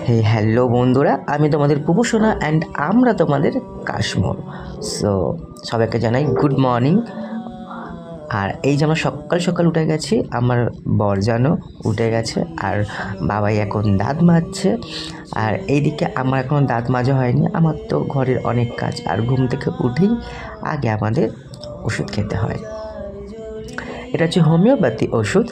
হে hello বন্ধুরা, আমি তোমাদের পুপুসোনা অ্যান্ড আমরা তোমাদের কাশ্মীর। সো সবাইকে জানাই গুড মর্নিং। আর এই যে আমরা সকাল সকাল উঠে গেছি, আমার বরজানও উঠে গেছে, আর বাবাই এখন দাঁত মাজছে। আর এইদিকে আমার এখন দাঁত মাজা হয়নি, আমার তো ঘরের অনেক কাজ। আর ঘুম থেকে উঠেই আগে আমাদের ওষুধ খেতে হয়। এটা হচ্ছে হোমিওপ্যাথি ওষুধ।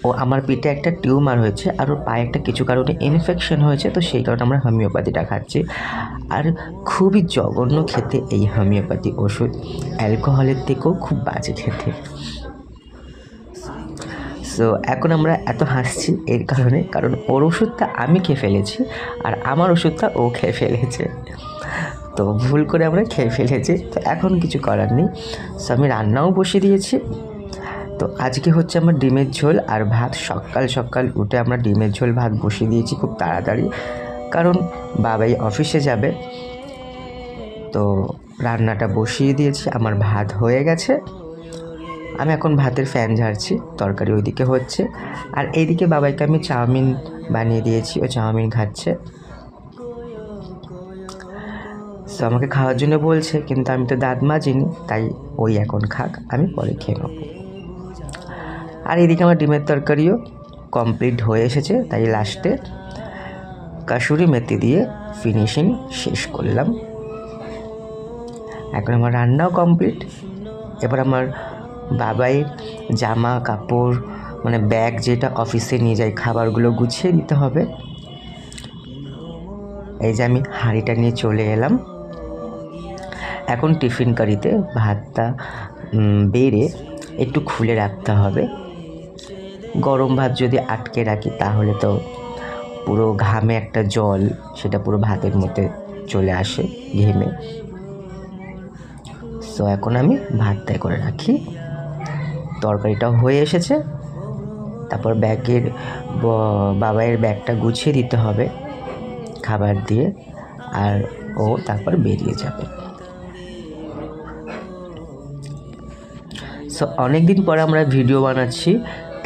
ও আমার পেটে একটা টিউমার হয়েছে আর ওর পায়ে একটা কিছু কারণে ইনফেকশন হয়েছে, তো সেই কারণে আমরা হোমিওপ্যাথিটা খাচ্ছি। আর খুবই জঘন্য খেতে এই হোমিওপ্যাথি ওষুধ, অ্যালকোহলের থেকেও খুব বাজে খেতে। সো এখন আমরা এত হাসছি এর কারণ ওর ওষুধটা আমি খেয়ে ফেলেছি আর আমার ওষুধটা ও খেয়ে ফেলেছে। তো ভুল করে আমরা খেয়ে ফেলেছি, তো এখন কিছু করার নেই। সো আমি রান্নাও বসিয়ে দিয়েছি। তো আজকে হচ্ছে আমার ডিমের ঝোল আর ভাত। সকাল সকাল উঠে আমরা ডিমের ঝোল ভাত বসিয়ে দিয়েছি খুব তাড়াতাড়ি, কারণ বাবাই অফিসে যাবে। তো রান্নাটা বসিয়ে দিয়েছি, আমার ভাত হয়ে গেছে। আমি এখন ভাতের ফ্যান ঝাড়ছি, তরকারি ওইদিকে হচ্ছে। আর এইদিকে বাবাইকে আমি চাউমিন বানিয়ে দিয়েছি, ও চাউমিন খাচ্ছে। তো আমাকে খাওয়ার জন্য বলছে, কিন্তু আমি তো দাঁত মাজিনি, তাই ওই এখন খাক, আমি পরে খেয়ে নেব। আর এদিকে আমার ডিমের তরকারিও কমপ্লিট হয়ে এসেছে, তাই লাস্টে কাসুরি মেথি দিয়ে ফিনিশিং শেষ করলাম। এখন আমার রান্নাও কমপ্লিট। এবার আমার বাবাইয়ের জামা কাপড়, মানে ব্যাগ যেটা অফিসে নিয়ে যায়, খাবারগুলো গুছিয়ে দিতে হবে। এই যে আমি হাঁড়িটা নিয়ে চলে এলাম। এখন টিফিন কারিতে ভাতটা বেড়ে একটু খুলে রাখতে হবে। গরম ভাত যদি আটকে রাখি তাহলে তো পুরো ঘামে একটা জল, সেটা পুরো ভাতের মধ্যে চলে আসে ঘেমে। সো এখন আমি ভাতটাই করে রাখি। তরকারিটাও হয়ে এসেছে। তারপর বাবাইয়ের ব্যাগটা গুছিয়ে দিতে হবে খাবার দিয়ে, আর ও তারপর বেরিয়ে যাবে। সো অনেক দিন পরে আমরা ভিডিও বানাচ্ছি,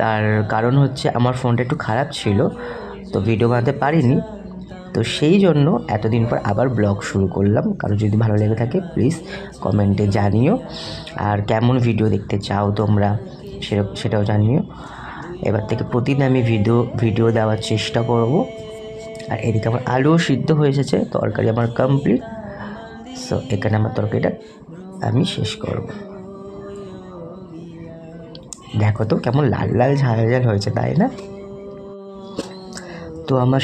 তার কারণ হচ্ছে আমার ফোনটা একটু খারাপ ছিল, তো ভিডিও বানাতে পারিনি। তো সেই জন্য এতদিন পর আবার ব্লগ শুরু করলাম। কারো যদি ভালো লেগে থাকে প্লিজ কমেন্টে জানিও, আর কেমন ভিডিও দেখতে চাও তোমরা সেটাও জানিও। এবার থেকে প্রতিদিন আমি ভিডিও দেওয়ার চেষ্টা করব। আর এদিকে আমার আলুও সিদ্ধ হয়ে এসেছে, তরকারি আমার কমপ্লিট। সো এখানে আমার তরকারিটা আমি শেষ করব। দেখো তো কেমন লাল লাল ঝাল ঝাল হয়েছে, তাই না? তো আমার